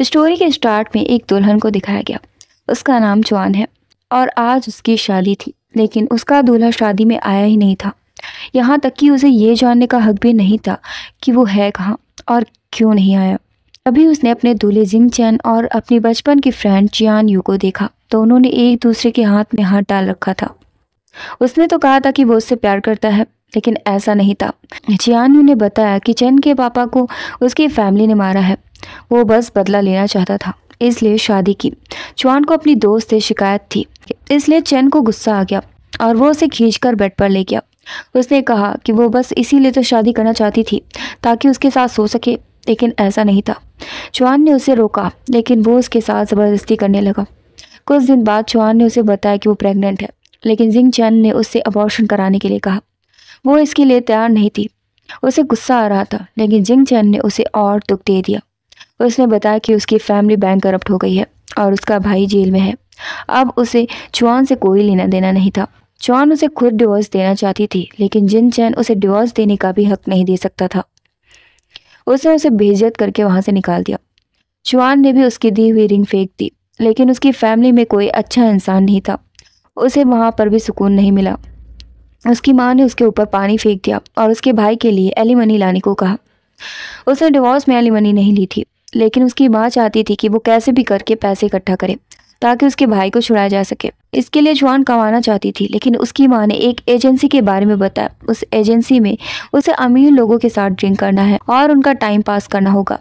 Story के start में एक दुल्हन को दिखाया गया। उसका नाम चुआन है और आज उसकी शादी थी, लेकिन उसका दूल्हा शादी में आया ही नहीं था। यहाँ तक कि उसे ये जानने का हक भी नहीं था कि वो है कहाँ और क्यों नहीं आया। अभी उसने अपने दूल्हे जिंग चैन और अपनी बचपन की फ्रेंड चियान यू को देखा तो उन्होंने एक दूसरे के हाथ में हाथ डाल रखा था। उसने तो कहा था कि वो उससे प्यार करता है, लेकिन ऐसा नहीं था। चियान यू ने बताया कि चैन के पापा को उसकी फैमिली ने मारा है। वो बस बदला लेना चाहता था, इसलिए शादी की। चुआन को अपनी दोस्त से शिकायत थी, इसलिए चैन को गुस्सा आ गया और वो उसे खींचकर बेड पर ले गया। उसने कहा कि वो बस इसीलिए तो शादी करना चाहती थी ताकि उसके साथ सो सके, लेकिन ऐसा नहीं था। चुआन ने उसे रोका, लेकिन वो उसके साथ ज़बरदस्ती करने लगा। कुछ दिन बाद चुआन ने उसे बताया कि वो प्रेग्नेंट है, लेकिन जिंग चैन ने उससे अबॉर्शन कराने के लिए कहा। वो इसके लिए तैयार नहीं थी। उसे गुस्सा आ रहा था, लेकिन जिंग चैन ने उसे और दुख दे दिया। उसने बताया कि उसकी फैमिली बैंकरप्ट हो गई है और उसका भाई जेल में है। अब उसे चुआन से कोई लेना देना नहीं था। चुआन उसे खुद डिवोर्स देना चाहती थी, लेकिन जिन चैन उसे डिवोर्स देने का भी हक नहीं दे सकता था। उसने उसे बेइज्जत करके वहां से निकाल दिया। चुआन ने भी उसकी दी हुई रिंग फेंक दी, लेकिन उसकी फैमिली में कोई अच्छा इंसान नहीं था। उसे वहां पर भी सुकून नहीं मिला। उसकी माँ ने उसके ऊपर पानी फेंक दिया और उसके भाई के लिए एलिमनी लाने को कहा। उसने डिवोर्स में एलिमनी नहीं ली थी, लेकिन उसकी माँ चाहती थी कि वो कैसे भी करके पैसे इकट्ठा करे ताकि उसके भाई को छुड़ाया जा सके। इसके लिए जुआन कमाना चाहती थी, लेकिन उसकी माँ ने एक एजेंसी के बारे में बताया। उस एजेंसी में उसे अमीर लोगों के साथ ड्रिंक करना है और उनका टाइम पास करना होगा।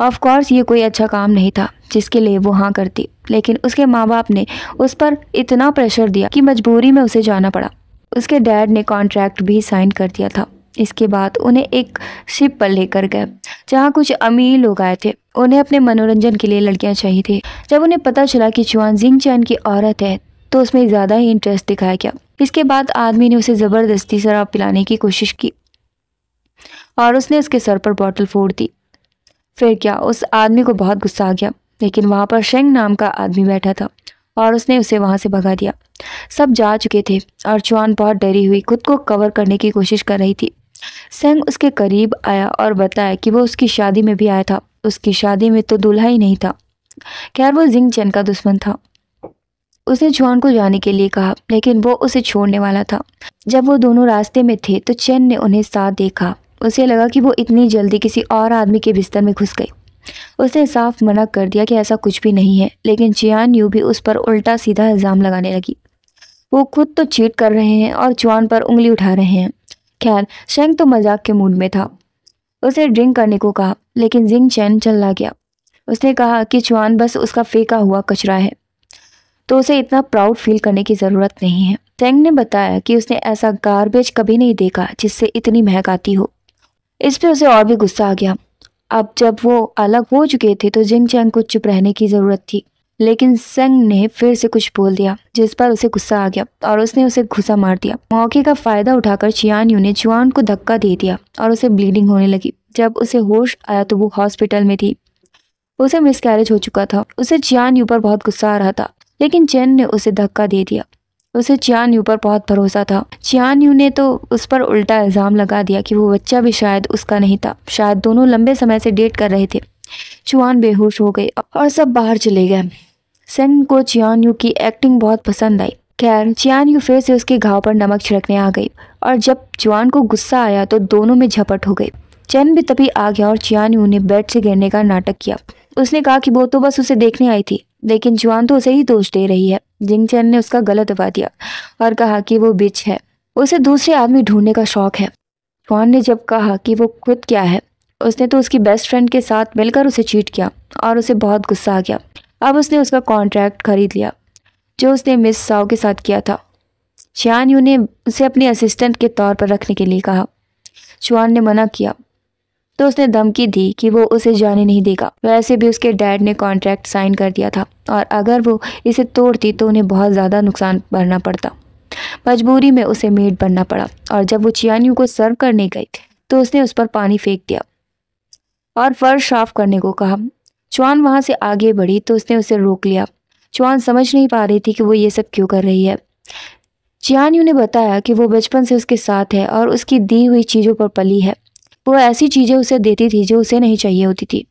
ऑफ कोर्स ये कोई अच्छा काम नहीं था जिसके लिए वो हाँ करती, लेकिन उसके माँ बाप ने उस पर इतना प्रेशर दिया कि मजबूरी में उसे जाना पड़ा। उसके डैड ने कॉन्ट्रैक्ट भी साइन कर दिया था। इसके बाद उन्हें एक शिप पर लेकर गए जहाँ कुछ अमीर लोग आए थे। उन्हें अपने मनोरंजन के लिए लड़कियां चाहिए थी। जब उन्हें पता चला कि चुआन जिंग चैन की औरत है तो उसमें ज़्यादा ही इंटरेस्ट दिखाया गया। इसके बाद आदमी ने उसे ज़बरदस्ती शराब पिलाने की कोशिश की और उसने उसके सर पर बॉटल फोड़ दी। फिर क्या, उस आदमी को बहुत गुस्सा आ गया, लेकिन वहाँ पर शेंग नाम का आदमी बैठा था और उसने उसे वहाँ से भगा दिया। सब जा चुके थे और चुआन बहुत डरी हुई खुद को कवर करने की कोशिश कर रही थी। सेंग उसके करीब आया और बताया कि वो उसकी शादी में भी आया था। उसकी शादी में तो दूल्हा ही नहीं था। खैर, वो जिंग चैन का दुश्मन था। उसने चुआन को जाने के लिए कहा, लेकिन वो उसे छोड़ने वाला था। जब वो दोनों रास्ते में थे तो चैन ने उन्हें साथ देखा। उसे लगा कि वो इतनी जल्दी किसी और आदमी के बिस्तर में घुस गई। उसने साफ मना कर दिया कि ऐसा कुछ भी नहीं है, लेकिन चियान यू भी उस पर उल्टा सीधा इल्जाम लगाने लगी। वो खुद तो चीट कर रहे हैं और चुआन पर उंगली उठा रहे हैं। खैर, शेंग तो मजाक के मूड में था। उसे ड्रिंक करने को कहा, लेकिन जिंग चैन चला गया। उसने कहा कि चुआन बस उसका फेंका हुआ कचरा है, तो उसे इतना प्राउड फील करने की ज़रूरत नहीं है। शेंग ने बताया कि उसने ऐसा गार्बेज कभी नहीं देखा जिससे इतनी महक आती हो। इस पे उसे और भी गुस्सा आ गया। अब जब वो अलग हो चुके थे तो जिंग चैन को चुप रहने की ज़रूरत थी, लेकिन सेंग ने फिर से कुछ बोल दिया जिस पर उसे गुस्सा आ गया और उसने उसे घुसा मार दिया। मौके का फायदा उठाकर चियान यू ने चुआन को धक्का दे दिया और उसे ब्लीडिंग होने लगी। जब उसे होश आया तो वो हॉस्पिटल में थी। उसे मिसकैरेज हो चुका था। उसे चियान यू पर बहुत गुस्सा आ रहा था, लेकिन चेन ने उसे धक्का दे दिया। उसे चियान यू पर बहुत भरोसा था। चियान यू ने तो उस पर उल्टा इल्जाम लगा दिया कि वो बच्चा भी शायद उसका नहीं था। शायद दोनों लंबे समय से डेट कर रहे थे। चुआन बेहोश हो गई और सब बाहर चले गए। सेंग को चियान यू की एक्टिंग बहुत पसंद आई। खैर, चियान यू फिर से उसके घाव पर नमक छिड़कने आ गई और जब चुआन को गुस्सा आया तो दोनों में झपट हो गई। चैन भी तभी आ गया और चियान यू ने बेड से गिरने का नाटक किया। उसने कहा कि वो तो बस उसे देखने आई थी, लेकिन चुआन तो उसे ही दोष दे रही है। जिंग चैन ने उसका गला दबा दिया और कहा कि वो बिच है, उसे दूसरे आदमी ढूंढने का शौक है। चुआन ने जब कहा कि वो खुद क्या है, उसने तो उसकी बेस्ट फ्रेंड के साथ मिलकर उसे चीट किया और उसे बहुत गुस्सा आ गया। अब उसने उसका कॉन्ट्रैक्ट खरीद लिया जो उसने मिस साओ के साथ किया था। चियान यू ने उसे अपनी असिस्टेंट के तौर पर रखने के लिए कहा। चुआन ने मना किया तो उसने धमकी दी कि वो उसे जाने नहीं देगा। वैसे भी उसके डैड ने कॉन्ट्रैक्ट साइन कर दिया था और अगर वो इसे तोड़ती तो उन्हें बहुत ज़्यादा नुकसान भरना पड़ता। मजबूरी में उसे मेड बनना पड़ा और जब वो चियान यू को सर्व करने गई तो उसने उस पर पानी फेंक दिया और फर्श साफ करने को कहा। चुआन वहां से आगे बढ़ी तो उसने उसे रोक लिया। चुआन समझ नहीं पा रही थी कि वो ये सब क्यों कर रही है। चियान यू ने बताया कि वो बचपन से उसके साथ है और उसकी दी हुई चीज़ों पर पली है। वो ऐसी चीज़ें उसे देती थी जो उसे नहीं चाहिए होती थी।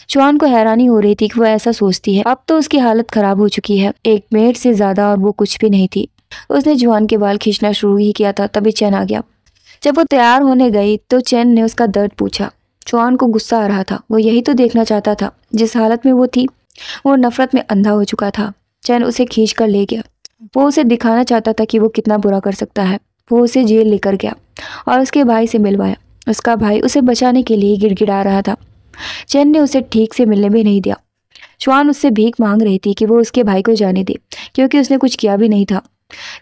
चुआन को हैरानी हो रही थी कि वो ऐसा सोचती है। अब तो उसकी हालत खराब हो चुकी है, एक मिनट से ज्यादा, और वो कुछ भी नहीं थी। उसने चुआन के बाल खींचना शुरू ही किया था, तभी चैन आ गया। जब वो तैयार होने गई तो चैन ने उसका दर्द पूछा। चुआन को गुस्सा आ रहा था, वो यही तो देखना चाहता था। जिस हालत में वो थी, वो नफरत में अंधा हो चुका था। चैन उसे खींच कर ले गया। वो उसे दिखाना चाहता था कि वो कितना बुरा कर सकता है। वो उसे जेल लेकर गया और उसके भाई से मिलवाया। उसका भाई उसे बचाने के लिए गिड़गिड़ा रहा था। चैन ने उसे ठीक से मिलने भी नहीं दिया। चुआन उससे भीख मांग रही थी कि वो उसके भाई को जाने दे, क्योंकि उसने कुछ किया भी नहीं था।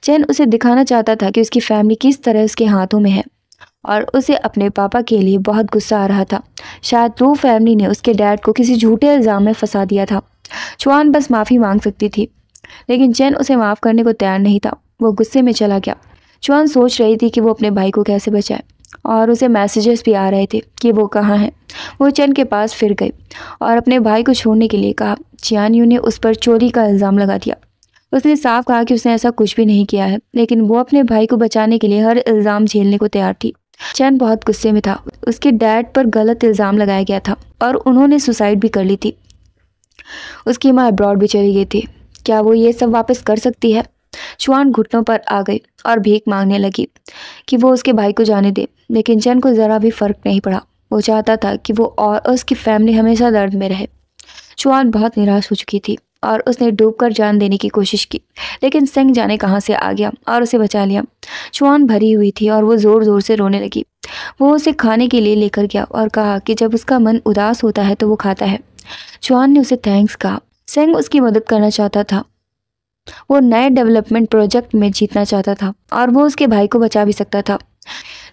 चैन उसे दिखाना चाहता था कि उसकी फैमिली किस तरह उसके हाथों में है, और उसे अपने पापा के लिए बहुत गुस्सा आ रहा था। शायद वो फैमिली ने उसके डैड को किसी झूठे इल्जाम में फंसा दिया था। चुआन बस माफ़ी मांग सकती थी, लेकिन चैन उसे माफ़ करने को तैयार नहीं था। वो गुस्से में चला गया। चुआन सोच रही थी कि वो अपने भाई को कैसे बचाए, और उसे मैसेजेस भी आ रहे थे कि वो कहाँ है। वो चैन के पास फिर गई और अपने भाई को छोड़ने के लिए कहा। चियान यू ने उस पर चोरी का इल्ज़ाम लगा दिया। उसने साफ कहा कि उसने ऐसा कुछ भी नहीं किया है, लेकिन वो अपने भाई को बचाने के लिए हर इल्ज़ाम झेलने को तैयार थी। चैन बहुत गुस्से में था। उसके डैड पर गलत इल्ज़ाम लगाया गया था और उन्होंने सुसाइड भी कर ली थी। उसकी माँ अब्रॉड भी चली गई थी। क्या वो ये सब वापस कर सकती है? चुआन घुटनों पर आ गई और भीख मांगने लगी कि वो उसके भाई को जाने दे, लेकिन चैन को ज़रा भी फर्क नहीं पड़ा। वो चाहता था कि वो और उसकी फैमिली हमेशा दर्द में रहे। चुआन बहुत निराश हो चुकी थी और उसने डूबकर जान देने की कोशिश की, लेकिन सेंग जाने कहाँ से आ गया और उसे बचा लिया। चुआन भरी हुई थी और वो ज़ोर ज़ोर से रोने लगी। वो उसे खाने के लिए लेकर गया और कहा कि जब उसका मन उदास होता है तो वो खाता है। चुआन ने उसे थैंक्स कहा। सेंग उसकी मदद करना चाहता था। वो नए डेवलपमेंट प्रोजेक्ट में जीतना चाहता था और वो उसके भाई को बचा भी सकता था।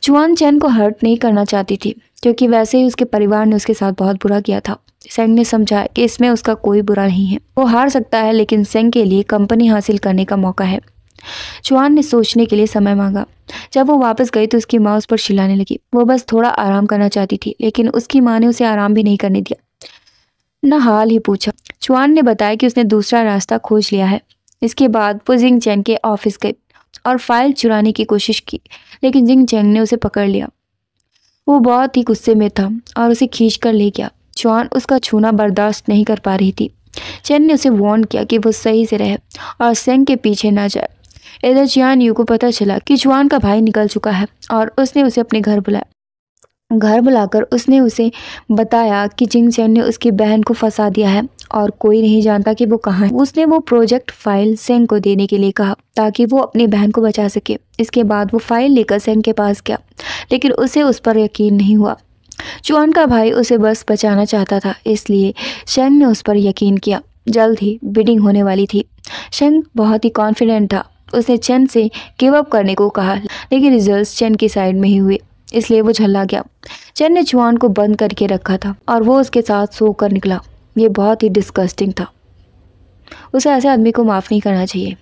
चुआन चैन को हर्ट नहीं करना चाहती थी, क्योंकि वैसे ही उसके परिवार ने उसके साथ बहुत बुरा किया था। सेंग ने समझा कि इसमें उसका कोई बुरा नहीं है। वो हार सकता है, लेकिन सेंग के लिए कंपनी हासिल करने का मौका है। चुआन ने सोचने के लिए समय मांगा। जब वो वापस गई तो उसकी माँ उस पर चिल्लाने लगी। वो बस थोड़ा आराम करना चाहती थी, लेकिन उसकी माँ ने उसे आराम भी नहीं करने दिया, न हाल ही पूछा। चुआन ने बताया कि उसने दूसरा रास्ता खोज लिया है। इसके बाद वो जिंग चैंग के ऑफिस गई और फाइल चुराने की कोशिश की, लेकिन जिंग चैंग ने उसे पकड़ लिया। वो बहुत ही गुस्से में था और उसे खींच कर ले गया। चुआन उसका छूना बर्दाश्त नहीं कर पा रही थी। चैन ने उसे वार्न किया कि वो सही से रहे और सेंग के पीछे ना जाए। इधर चियान यू को पता चला कि चुआन का भाई निकल चुका है और उसने उसे अपने घर बुलाया। घर बुलाकर उसने उसे बताया कि जिंग चैन ने उसकी बहन को फंसा दिया है और कोई नहीं जानता कि वो कहाँ है। उसने वो प्रोजेक्ट फाइल सेंग को देने के लिए कहा ताकि वो अपनी बहन को बचा सके। इसके बाद वो फाइल लेकर सेंग के पास गया, लेकिन उसे उस पर यकीन नहीं हुआ। चुआन का भाई उसे बस बचाना चाहता था, इसलिए शेंग ने उस पर यकीन किया। जल्द ही बिडिंग होने वाली थी। शेंग बहुत ही कॉन्फिडेंट था। उसने चेन से गिव अप करने को कहा, लेकिन रिजल्ट्स चेन की साइड में ही हुए, इसलिए वो झल्ला गया। चेन ने चुआन को बंद करके रखा था और वो उसके साथ सोकर निकला। ये बहुत ही डिस्गस्टिंग था। उसे ऐसे आदमी को माफ़ नहीं करना चाहिए।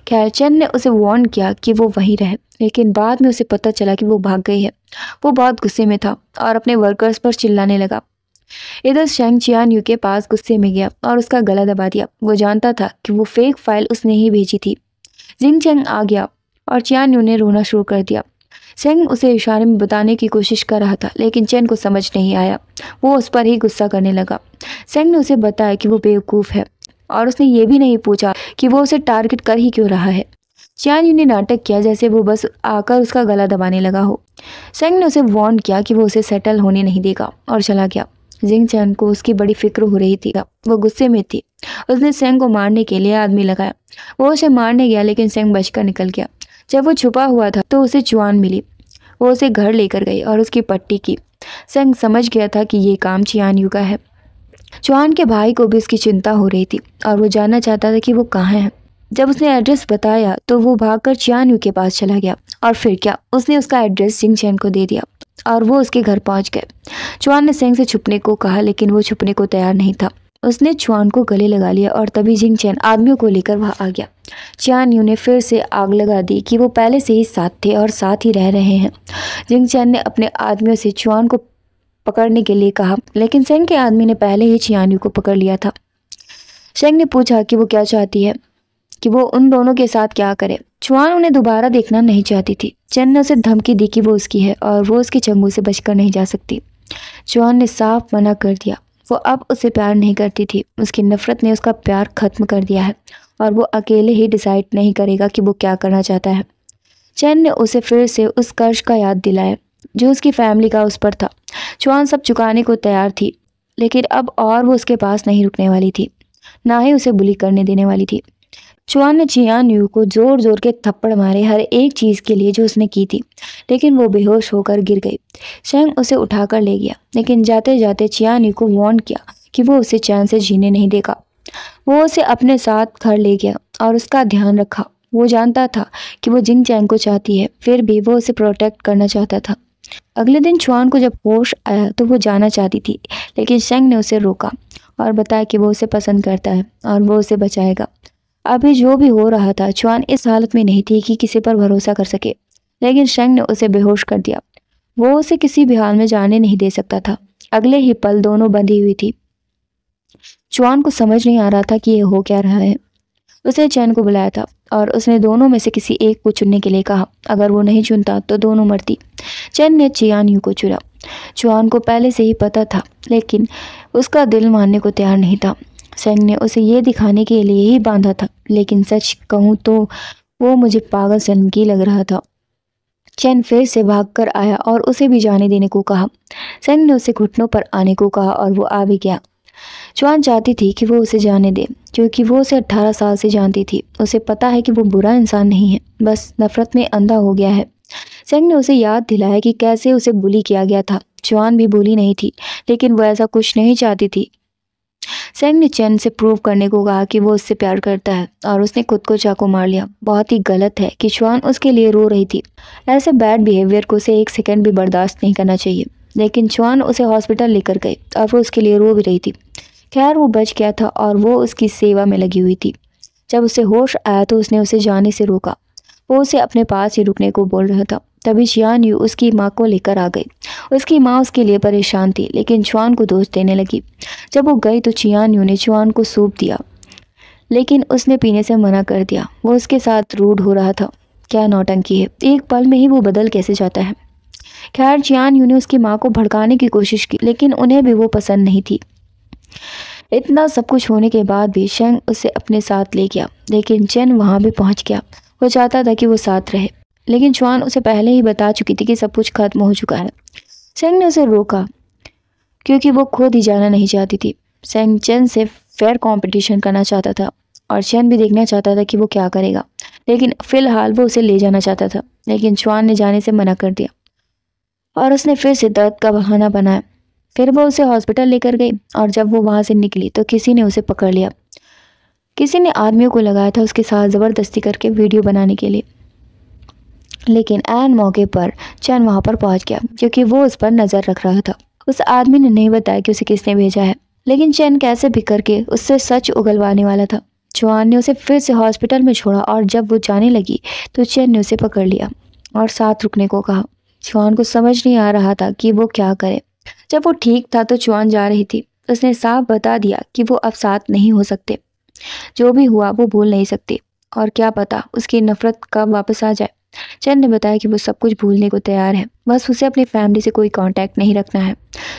खैर, चेन ने उसे वार्न किया कि वो वहीं रहे, लेकिन बाद में उसे पता चला कि वो भाग गई है। वो बहुत गुस्से में था और अपने वर्कर्स पर चिल्लाने लगा। इधर शेंग चियान यू के पास गुस्से में गया और उसका गला दबा दिया। वो जानता था कि वो फेक फाइल उसने ही भेजी थी। जिंग चेंग आ गया और चियान यू ने रोना शुरू कर दिया। सेंग उसे इशारे में बताने की कोशिश कर रहा था, लेकिन चेन को समझ नहीं आया। वो उस पर ही गुस्सा करने लगा। सेंग ने उसे बताया कि वो बेवकूफ़ है और उसने ये भी नहीं पूछा कि वो उसे टारगेट कर ही क्यों रहा है। चियान यू ने नाटक किया जैसे वो बस आकर उसका गला दबाने लगा हो। सेंग ने उसे वार्न किया कि वो उसे सेटल होने नहीं देगा और चला गया। जिंग चैन को उसकी बड़ी फिक्र हो रही थी। वो गुस्से में थी। उसने सेंग को मारने के लिए आदमी लगाया। वो उसे मारने गया, लेकिन सेंग बचकर निकल गया। जब वो छुपा हुआ था तो उसे चुआन मिली। वो उसे घर लेकर गई और उसकी पट्टी की। सेंग समझ गया था कि ये काम चियान यू का है। चुआन के भाई को भी उसकी चिंता हो रही थी और वो जानना चाहता था कि वो कहाँ है। जब उसने एड्रेस बताया तो वो भागकर चियान यू के पास चला गया, और फिर क्या, उसने उसका एड्रेस जिंग चैन को दे दिया और वो उसके घर पहुंच गए। चुआन ने सेंग से छुपने को कहा, लेकिन वो छुपने को तैयार नहीं था। उसने चुआन को गले लगा लिया और तभी जिंग चैन आदमियों को लेकर वहां आ गया। चियान यू ने फिर से आग लगा दी कि वो पहले से ही साथ थे और साथ ही रह रहे हैं। जिंग चैन ने अपने आदमियों से चुआन को पकड़ने के लिए कहा, लेकिन सेंग के आदमी ने पहले ही चियान यू को पकड़ लिया था। सेंग ने पूछा कि वो क्या चाहती है, कि वो उन दोनों के साथ क्या करे। चुआन उन्हें दोबारा देखना नहीं चाहती थी। चेन ने उसे धमकी दी कि वो उसकी है और वो उसके चंगू से बचकर नहीं जा सकती। चुआन ने साफ मना कर दिया। वो अब उसे प्यार नहीं करती थी। उसकी नफरत ने उसका प्यार खत्म कर दिया है और वो अकेले ही डिसाइड नहीं करेगा कि वो क्या करना चाहता है। चैन ने उसे फिर से उस कर्ज का याद दिलाया जो उसकी फैमिली का उस पर था। चुआन सब चुकाने को तैयार थी, लेकिन अब और वो उसके पास नहीं रुकने वाली थी, ना ही उसे बुली करने देने वाली थी। चुआन ने चियान यू को जोर जोर के थप्पड़ मारे हर एक चीज के लिए जो उसने की थी, लेकिन वो बेहोश होकर गिर गई। शेंग उसे उठाकर ले गया, लेकिन जाते जाते चियान यू को वार्न किया कि वो उसे चैन से जीने नहीं देगा। वो उसे अपने साथ घर ले गया और उसका ध्यान रखा। वो जानता था कि वो जिंग चैंग को चाहती है, फिर भी वो उसे प्रोटेक्ट करना चाहता था। अगले दिन चुआन को जब होश आया तो वो जाना चाहती थी, लेकिन शेंग ने उसे रोका और बताया कि वो उसे पसंद करता है और वो उसे बचाएगा। अभी जो भी हो रहा था, चुआन इस हालत में नहीं थी कि किसी पर भरोसा कर सके, लेकिन शेंग ने उसे बेहोश कर दिया। वो उसे किसी भी हाल में जाने नहीं दे सकता था। अगले ही पल दोनों बंधी हुई थी। चुआन को समझ नहीं आ रहा था कि ये हो क्या रहा है। उसने चैन को बुलाया था और उसने दोनों में से किसी एक को चुनने के लिए कहा। अगर वो नहीं चुनता तो दोनों मरती। चैन ने चियान यू को चुना। चुआन को पहले से ही पता था, लेकिन उसका दिल मानने को तैयार नहीं था। शेंग ने उसे ये दिखाने के लिए ही बांधा था, लेकिन सच कहूँ तो वो मुझे पागल सन की लग रहा था। चैन फिर से भागकर आया और उसे भी जाने देने को कहा। शेंग ने उसे घुटनों पर आने को कहा और वो आ भी गया। चुआन चाहती थी कि वो उसे जाने दे, क्योंकि वो उसे 18 साल से जानती थी। उसे पता है कि वो बुरा इंसान नहीं है, बस नफरत में अंधा हो गया है। शेंग ने उसे याद दिलाया कि कैसे उसे बुली किया गया था। चुआन भी बुली नहीं थी, लेकिन वो ऐसा कुछ नहीं चाहती थी। शेंग ने चैन से प्रूव करने को कहा कि वो उससे प्यार करता है और उसने खुद को चाकू मार लिया। बहुत ही गलत है कि चुआन उसके लिए रो रही थी। ऐसे बैड बिहेवियर को उसे 1 सेकंड भी बर्दाश्त नहीं करना चाहिए। लेकिन चुआन उसे हॉस्पिटल लेकर गई और वो उसके लिए रो भी रही थी। खैर वो बच गया था और वो उसकी सेवा में लगी हुई थी। जब उसे होश आया तो उसने उसे जाने से रोका। वो उसे अपने पास ही रुकने को बोल रहा था। तभी चियान यू उसकी माँ को लेकर आ गई। उसकी माँ उसके लिए परेशान थी, लेकिन चुआन को दोष देने लगी। जब वो गई तो चियान यू ने चुआन को सूप दिया, लेकिन उसने पीने से मना कर दिया। वो उसके साथ रूड हो रहा था। क्या नौटंकी है, एक पल में ही वो बदल कैसे जाता है। खैर चियान यू ने उसकी माँ को भड़काने की कोशिश की, लेकिन उन्हें भी वो पसंद नहीं थी। इतना सब कुछ होने के बाद भी शेंग उसे अपने साथ ले गया, लेकिन चैन वहां भी पहुंच गया। वो चाहता था कि वो साथ रहे, लेकिन चुआन उसे पहले ही बता चुकी थी कि सब कुछ खत्म हो चुका है। शेंग ने उसे रोका क्योंकि वो खुद ही जाना नहीं चाहती थी। शेंग चैन से फेयर कंपटीशन करना चाहता था और चैन भी देखना चाहता था कि वो क्या करेगा, लेकिन फिलहाल वो उसे ले जाना चाहता था। लेकिन चुआन ने जाने से मना कर दिया और उसने फिर से दर्द का बहाना बनाया। फिर वो उसे हॉस्पिटल लेकर गई और जब वो वहां से निकली तो किसी ने उसे पकड़ लिया। किसी ने आदमियों को लगाया था उसके साथ ज़बरदस्ती करके वीडियो बनाने के लिए। लेकिन ऐन मौके पर चैन वहां पर पहुंच गया, क्योंकि वो उस पर नजर रख रहा था। उस आदमी ने नहीं बताया कि उसे किसने भेजा है, लेकिन चैन कैसे भी करके उससे सच उगलवाने वाला था। चुआन ने उसे फिर से हॉस्पिटल में छोड़ा और जब वो जाने लगी तो चैन ने उसे पकड़ लिया और साथ रुकने को कहा। चुआन को समझ नहीं आ रहा था कि वो क्या करे। जब वो ठीक था तो चुआन जा रही थी। उसने साफ बता दिया कि वो अब साथ नहीं हो सकते। जो भी हुआ वो भूल नहीं सकती, और क्या पता उसकी नफरत कब वापस आ जाए। चैन ने बताया कि वो सब कुछ भूलने को तैयार है, बस उसे अपनी फैमिली से कोई कांटेक्ट नहीं रखना है।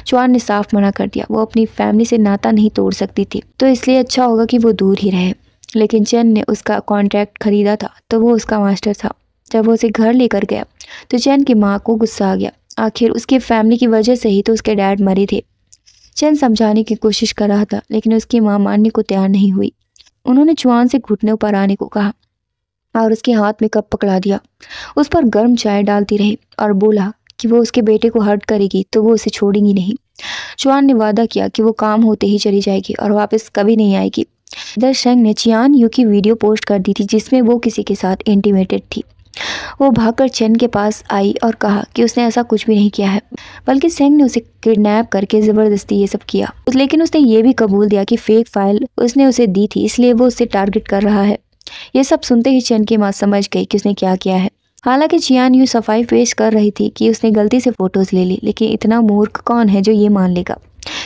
चुआन ने साफ मना कर दिया। वो अपनी फैमिली से नाता नहीं तोड़ सकती थी, तो इसलिए अच्छा होगा कि वो दूर ही रहे। लेकिन चैन ने उसका कॉन्ट्रैक्ट खरीदा था तो वो उसका मास्टर था। जब वो उसे घर लेकर गया तो चैन की माँ को गुस्सा आ गया। आखिर उसकी फैमिली की वजह से ही तो उसके डैड मरे थे। चैन समझाने की कोशिश कर रहा था, लेकिन उसकी माँ मानने को तैयार नहीं हुई। उन्होंने चुआन से घुटने पर आने को कहा और उसके हाथ में कप पकड़ा दिया। उस पर गर्म चाय डालती रही और बोला कि वो उसके बेटे को हर्ट करेगी तो वो उसे छोड़ेगी नहीं। चुआन ने वादा किया कि वो काम होते ही चली जाएगी और वापस कभी नहीं आएगी। इधर शेंग ने चियान यू की वीडियो पोस्ट कर दी थी जिसमें वो किसी के साथ इंटीमेटेड थी। वो भागकर चैन के पास आई और कहा कि उसने ऐसा कुछ भी नहीं किया है, बल्कि शेंग ने उसे किडनैप करके ज़बरदस्ती ये सब किया। लेकिन उसने ये भी कबूल दिया कि फेक फाइल उसने उसे दी थी, इसलिए वो उससे टारगेट कर रहा है। ये सब सुनते ही चैन की माँ समझ गई कि उसने क्या किया है। हालांकि चियान यू सफाई पेश कर रही थी कि उसने गलती से फोटोज ले ली, लेकिन इतना मूर्ख कौन है जो ये मान लेगा।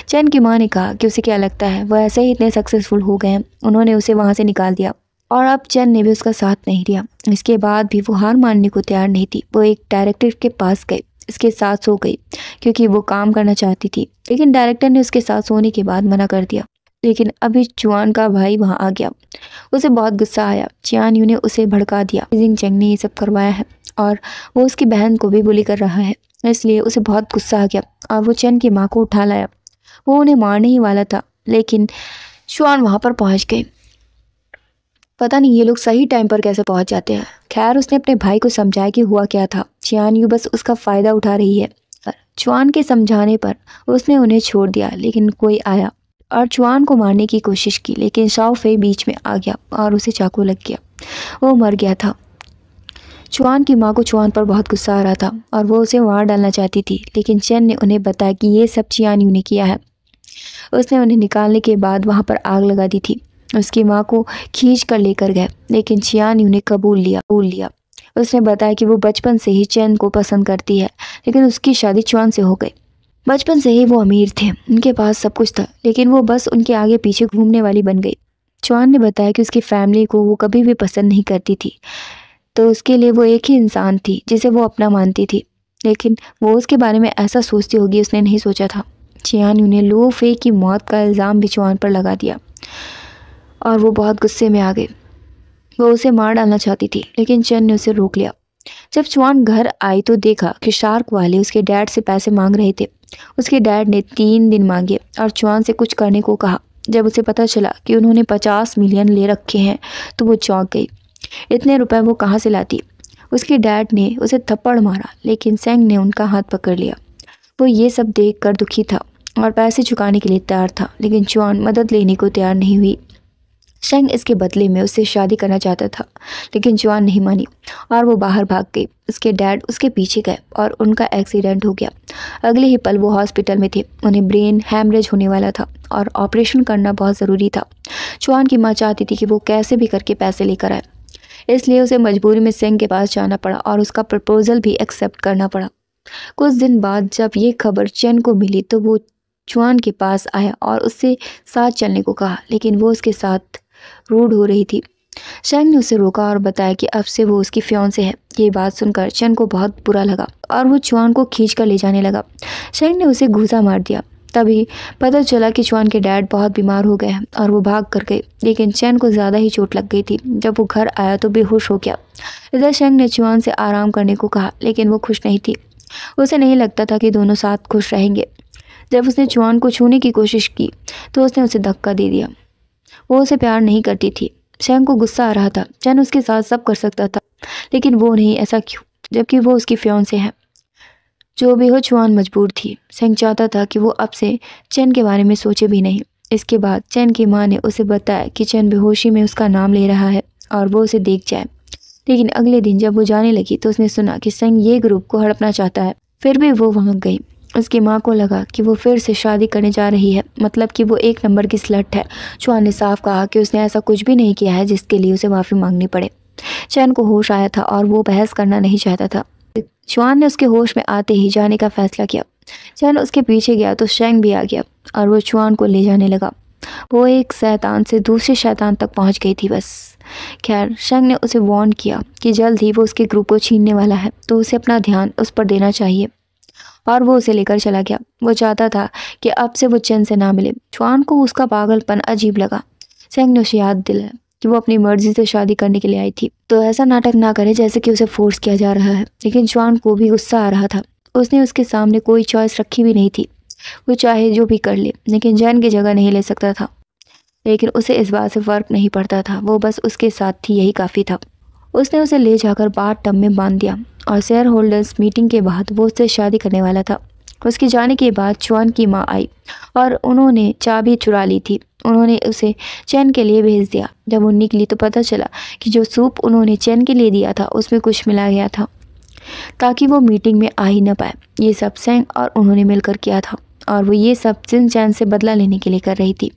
चैन की माँ ने कहा कि उसे क्या लगता है, वह ऐसे ही इतने सक्सेसफुल हो गए हैं। उन्होंने उसे वहां से निकाल दिया और अब चैन ने भी उसका साथ नहीं दिया। इसके बाद भी वो हार मानने को तैयार नहीं थी। वो एक डायरेक्टर के पास गई इसके साथ सो गई क्योंकि वो काम करना चाहती थी, लेकिन डायरेक्टर ने उसके साथ सोने के बाद मना कर दिया। लेकिन अभी चुआन का भाई वहां आ गया। उसे बहुत गुस्सा आया। चियान यू ने उसे भड़का दिया। जिंग चेंग ने ये सब करवाया है और वो उसकी बहन को भी बुली कर रहा है, इसलिए उसे बहुत गुस्सा आ गया और वो चेन की माँ को उठा लाया। वो उन्हें मारने ही वाला था, लेकिन चुआन वहां पर पहुंच गई। पता नहीं ये लोग सही टाइम पर कैसे पहुंच जाते हैं। खैर, उसने अपने भाई को समझाया कि हुआ क्या था। चियान यू बस उसका फायदा उठा रही है। चुआन के समझाने पर उसने उन्हें छोड़ दिया, लेकिन कोई आया और चुआन को मारने की कोशिश की, लेकिन शाओ फेई बीच में आ गया और उसे चाकू लग गया। वो मर गया था। चुआन की माँ को चुआन पर बहुत गुस्सा आ रहा था और वो उसे मार डालना चाहती थी, लेकिन चेन ने उन्हें बताया कि ये सब चियान यू ने किया है। उसने उन्हें निकालने के बाद वहाँ पर आग लगा दी थी। उसकी माँ को खींच कर लेकर गए, लेकिन चियान यू ने कबूल लिया। उसने बताया कि वो बचपन से ही चेन को पसंद करती है, लेकिन उसकी शादी चुआन से हो गई। बचपन से ही वो अमीर थे, उनके पास सब कुछ था, लेकिन वो बस उनके आगे पीछे घूमने वाली बन गई। चुआन ने बताया कि उसकी फैमिली को वो कभी भी पसंद नहीं करती थी, तो उसके लिए वो एक ही इंसान थी जिसे वो अपना मानती थी, लेकिन वो उसके बारे में ऐसा सोचती होगी उसने नहीं सोचा था। चियान यू ने लो फे की मौत का इल्ज़ाम भी चुआन पर लगा दिया और वो बहुत गुस्से में आ गई। वो उसे मार डालना चाहती थी, लेकिन चेन ने उसे रोक लिया। जब चुआन घर आई तो देखा कि शार्क वाले उसके डैड से पैसे मांग रहे थे। उसके डैड ने 3 दिन मांगे और चुआन से कुछ करने को कहा। जब उसे पता चला कि उन्होंने 50 मिलियन ले रखे हैं तो वो चौंक गई। इतने रुपए वो कहाँ से लाती। उसके डैड ने उसे थप्पड़ मारा, लेकिन सेंग ने उनका हाथ पकड़ लिया। वो ये सब देख कर दुखी था और पैसे चुकाने के लिए तैयार था, लेकिन चुआन मदद लेने को तैयार नहीं हुई। शेंग इसके बदले में उससे शादी करना चाहता था, लेकिन चुआन नहीं मानी और वो बाहर भाग गई। उसके डैड उसके पीछे गए और उनका एक्सीडेंट हो गया। अगले ही पल वो हॉस्पिटल में थे। उन्हें ब्रेन हैमरेज होने वाला था और ऑपरेशन करना बहुत ज़रूरी था। चुआन की माँ चाहती थी कि वो कैसे भी करके पैसे लेकर आए, इसलिए उसे मजबूरी में सेंग के पास जाना पड़ा और उसका प्रपोजल भी एक्सेप्ट करना पड़ा। कुछ दिन बाद जब ये खबर चेन को मिली तो वो चुआन के पास आया और उससे साथ चलने को कहा, लेकिन वो उसके साथ रूड हो रही थी। शेंग ने उसे रोका और बताया कि अब से वो उसकी फियांसे है। ये बात सुनकर चेन को बहुत बुरा लगा और वो चुआन को खींच कर ले जाने लगा। शेंग ने उसे घूसा मार दिया। तभी पता चला कि चुआन के डैड बहुत बीमार हो गए हैं और वो भाग कर गए, लेकिन चेन को ज़्यादा ही चोट लग गई थी। जब वो घर आया तो बेहोश हो गया। इधर शेंग ने चुआन से आराम करने को कहा, लेकिन वो खुश नहीं थी। उसे नहीं लगता था कि दोनों साथ खुश रहेंगे। जब उसने चुआन को छूने की कोशिश की तो उसने उसे धक्का दे दिया। वो उसे प्यार नहीं करती थी। शेंग को गुस्सा आ रहा था। चेन उसके साथ सब कर सकता था, लेकिन वो नहीं। ऐसा क्यों, जबकि वो उसकी फियांसे है। जो भी हो, चुआन मजबूर थी। शेंग चाहता था कि वो अब से चेन के बारे में सोचे भी नहीं। इसके बाद चेन की माँ ने उसे बताया कि चेन बेहोशी में उसका नाम ले रहा है और वो उसे देख जाए। लेकिन अगले दिन जब वो जाने लगी तो उसने सुना कि शेंग ये ग्रुप को हड़पना चाहता है। फिर भी वो वहाँ गई। उसकी माँ को लगा कि वो फिर से शादी करने जा रही है, मतलब कि वो एक नंबर की स्लट है। चुआन ने साफ कहा कि उसने ऐसा कुछ भी नहीं किया है जिसके लिए उसे माफ़ी मांगनी पड़े। चैन को होश आया था और वो बहस करना नहीं चाहता था। चुआन ने उसके होश में आते ही जाने का फैसला किया। चैन उसके पीछे गया तो शेंग भी आ गया और वो चुआन को ले जाने लगा। वो एक शैतान से दूसरे शैतान तक पहुंच गई थी बस। खैर, शेंग ने उसे वार्न किया कि जल्द ही वो उसके ग्रुप को छीनने वाला है, तो उसे अपना ध्यान उस पर देना चाहिए, और वो उसे लेकर चला गया। वो चाहता था कि अब से वो चैन से ना मिले। चुआन को उसका पागलपन अजीब लगा। शेंग ने उसे याद दिलाया कि वो अपनी मर्जी से शादी करने के लिए आई थी, तो ऐसा नाटक ना करे जैसे कि उसे फोर्स किया जा रहा है। लेकिन चुआन को भी गुस्सा आ रहा था। उसने उसके सामने कोई चॉइस रखी भी नहीं थी। वो चाहे जो भी कर ले, लेकिन जैन की जगह नहीं ले सकता था। लेकिन उसे इस बात से फर्क नहीं पड़ता था। वो बस उसके साथ थी, यही काफ़ी था। उसने उसे ले जाकर बाथ टब में बांध दिया और शेयर होल्डर्स मीटिंग के बाद वो उससे शादी करने वाला था। उसके जाने के बाद चुआन की माँ आई और उन्होंने चाबी चुरा ली थी। उन्होंने उसे चैन के लिए भेज दिया। जब वो निकली तो पता चला कि जो सूप उन्होंने चैन के लिए दिया था उसमें कुछ मिला गया था, ताकि वो मीटिंग में आ ही न पाए। ये सब शेंग और उन्होंने मिलकर किया था और वो ये सब जिन चैन से बदला लेने के लिए कर रही थी।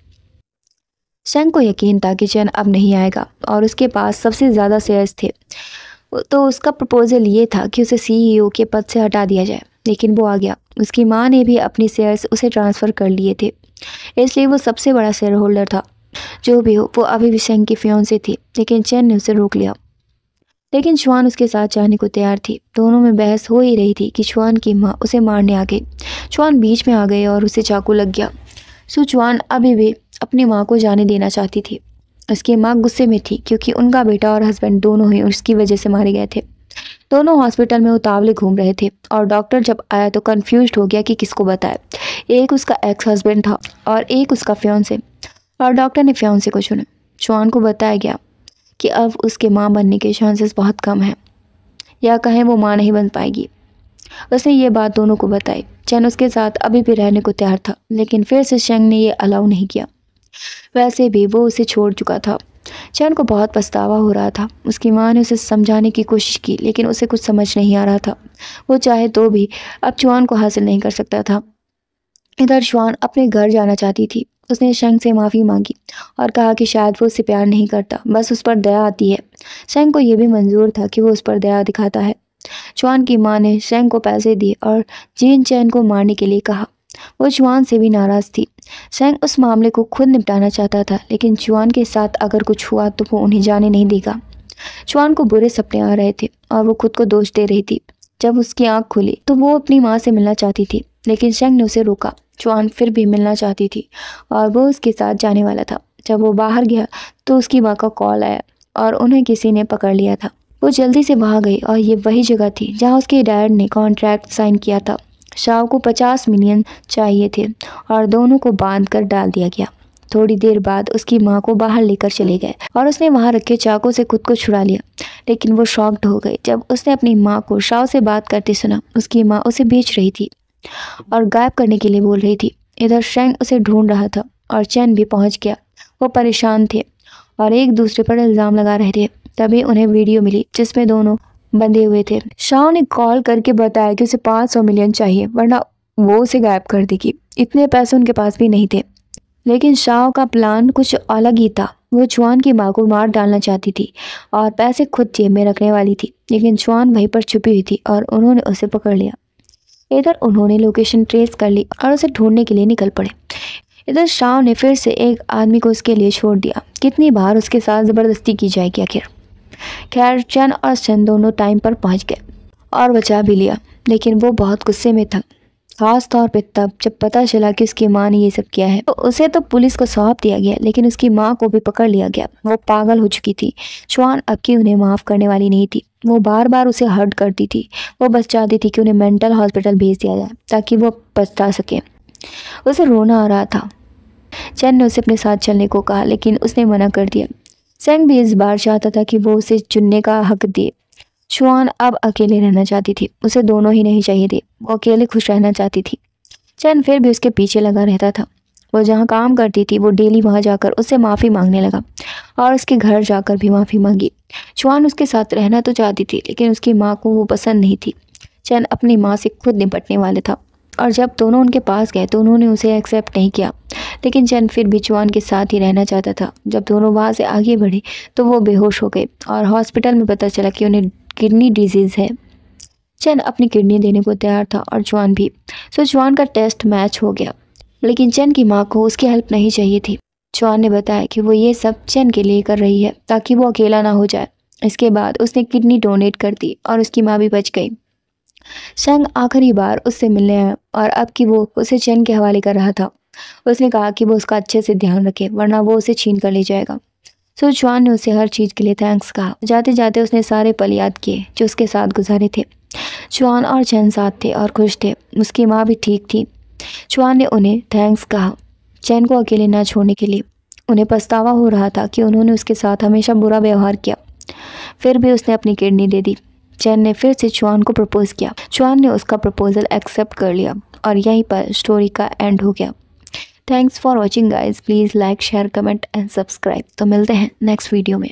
शेंग को यकीन था कि चैन अब नहीं आएगा और उसके पास सबसे ज़्यादा शेयर्स थे, तो उसका प्रपोजल ये था कि उसे सीईओ के पद से हटा दिया जाए। लेकिन वो आ गया। उसकी माँ ने भी अपनी शेयर्स उसे ट्रांसफ़र कर लिए थे, इसलिए वो सबसे बड़ा शेयर होल्डर था। जो भी हो, वो अभी भी शेंग की फियांसे थी, लेकिन चैन ने उसे रोक लिया। लेकिन चुआन उसके साथ जाने को तैयार थी। दोनों में बहस हो ही रही थी कि चुआन की माँ उसे मारने आ गई। चुआन बीच में आ गई और उसे चाकू लग गया। चुआन अभी भी अपनी माँ को जाने देना चाहती थी। उसकी माँ गुस्से में थी क्योंकि उनका बेटा और हस्बैंड दोनों ही उसकी वजह से मारे गए थे। दोनों हॉस्पिटल में उतावले घूम रहे थे और डॉक्टर जब आया तो कंफ्यूज्ड हो गया कि किसको बताए। एक उसका एक्स हस्बैंड था और एक उसका फियांसे, और डॉक्टर ने फियांसे को चुना। चुआन को बताया गया कि अब उसके माँ बनने के चांसेस बहुत कम हैं, या कहें वो माँ नहीं बन पाएगी। उसने ये बात दोनों को बताई। चैन उसके साथ अभी भी रहने को तैयार था, लेकिन फिर से शेंग ने ये अलाउ नहीं किया। वैसे भी वो उसे छोड़ चुका था। चैन को बहुत पछतावा हो रहा था। उसकी माँ ने उसे समझाने की कोशिश की, लेकिन उसे कुछ समझ नहीं आ रहा था। वो चाहे तो भी अब चुआन को हासिल नहीं कर सकता था। इधर चुआन अपने घर जाना चाहती थी। उसने शेंग से माफ़ी मांगी और कहा कि शायद वो उससे प्यार नहीं करता, बस उस पर दया आती है। शेंग को यह भी मंजूर था कि वो उस पर दया दिखाता है। चुआन की माँ ने शेंग को पैसे दिए और जीन चैन को मारने के लिए कहा। वो चुआन से भी नाराज़ थी। शेंग उस मामले को खुद निपटाना चाहता था, लेकिन चुआन के साथ अगर कुछ हुआ तो वो उन्हें जाने नहीं देगा। चुआन को बुरे सपने आ रहे थे और वो खुद को दोष दे रही थी। जब उसकी आंख खुली तो वो अपनी माँ से मिलना चाहती थी, लेकिन शेंग ने उसे रोका। चुआन फिर भी मिलना चाहती थी और वो उसके साथ जाने वाला था। जब वो बाहर गया तो उसकी माँ का कॉल आया और उन्हें किसी ने पकड़ लिया था। वो जल्दी से भाग गई और ये वही जगह थी जहाँ उसके डैड ने कॉन्ट्रैक्ट साइन किया था। शाओ को 50 मिलियन चाहिए थे और दोनों को बांध कर डाल दिया गया। थोड़ी देर बाद उसकी माँ को बाहर लेकर चले गए और उसने वहाँ रखे चाकू से खुद को छुड़ा लिया, लेकिन वो शॉक्ड हो गई जब उसने अपनी माँ को शाओ से बात करते सुना। उसकी माँ उसे बेच रही थी और गायब करने के लिए बोल रही थी। इधर शेंग उसे ढूंढ रहा था और चैन भी पहुंच गया। वो परेशान थे और एक दूसरे पर इल्ज़ाम लगा रहे थे। तभी उन्हें वीडियो मिली जिसमें दोनों बंधे हुए थे। शाओ ने कॉल करके बताया कि उसे 500 मिलियन चाहिए, वरना वो उसे गायब कर देगी। इतने पैसे उनके पास भी नहीं थे, लेकिन शाओ का प्लान कुछ अलग ही था। वो चुआन की माँ को मार डालना चाहती थी और पैसे खुद जेब में रखने वाली थी, लेकिन चुआन वहीं पर छुपी हुई थी और उन्होंने उसे पकड़ लिया। इधर उन्होंने लोकेशन ट्रेस कर ली और उसे ढूंढने के लिए निकल पड़े। इधर शाओ ने फिर से एक आदमी को उसके लिए छोड़ दिया। कितनी बार उसके साथ ज़बरदस्ती की जाएगी आखिर। खैर चैन और शन दोनों टाइम पर पहुंच गए और बचा भी लिया, लेकिन वो बहुत गुस्से में था, खास तौर पे तब जब पता चला कि उसकी माँ ने ये सब किया है। तो उसे तो पुलिस को सौंप दिया गया, लेकिन उसकी माँ को भी पकड़ लिया गया। वो पागल हो चुकी थी। चुआन अब की उन्हें माफ़ करने वाली नहीं थी। वो बार बार उसे हर्ट करती थी। वो बस चाहती थी कि उन्हें मेंटल हॉस्पिटल भेज दिया जाए ताकि वो पछता सके। उसे रोना आ रहा था। चैन ने उसे अपने साथ चलने को कहा, लेकिन उसने मना कर दिया। सेंग भी इस बार चाहता था कि वो उसे चुनने का हक दे। चुआन अब अकेले रहना चाहती थी। उसे दोनों ही नहीं चाहिए थे। वो अकेले खुश रहना चाहती थी। चैन फिर भी उसके पीछे लगा रहता था। वो जहाँ काम करती थी वो डेली वहाँ जाकर उससे माफ़ी मांगने लगा और उसके घर जाकर भी माफ़ी मांगी। चुआन उसके साथ रहना तो चाहती थी, लेकिन उसकी माँ को वो पसंद नहीं थी। चैन अपनी माँ से खुद निपटने वाले था और जब दोनों उनके पास गए तो उन्होंने उसे एक्सेप्ट नहीं किया, लेकिन चैन फिर भी चुआन के साथ ही रहना चाहता था। जब दोनों वहाँ से आगे बढ़े तो वो बेहोश हो गए और हॉस्पिटल में पता चला कि उन्हें किडनी डिजीज़ है। चैन अपनी किडनी देने को तैयार था और चुआन भी। सो चुआन का टेस्ट मैच हो गया, लेकिन चैन की माँ को उसकी हेल्प नहीं चाहिए थी। चुआन ने बताया कि वो ये सब चैन के लिए कर रही है ताकि वो अकेला ना हो जाए। इसके बाद उसने किडनी डोनेट कर दी और उसकी माँ भी बच गई। शेंग आखिरी बार उससे मिलने आया और अब कि वो उसे चैन के हवाले कर रहा था। उसने कहा कि वो उसका अच्छे से ध्यान रखे, वरना वो उसे छीन कर ले जाएगा। सो चुआन ने उसे हर चीज़ के लिए थैंक्स कहा। जाते जाते उसने सारे पल याद किए जो उसके साथ गुजारे थे। चुआन और चैन साथ थे और खुश थे। उसकी माँ भी ठीक थी। चुआन ने उन्हें थैंक्स कहा चैन को अकेले ना छोड़ने के लिए। उन्हें पछतावा हो रहा था कि उन्होंने उसके साथ हमेशा बुरा व्यवहार किया। फिर भी उसने अपनी किडनी दे दी। चैन ने फिर से चुआन को प्रपोज किया। चुआन ने उसका प्रपोजल एक्सेप्ट कर लिया और यहीं पर स्टोरी का एंड हो गया। Thanks for watching guys. Please like, share, comment and subscribe. तो मिलते हैं नेक्स्ट वीडियो में।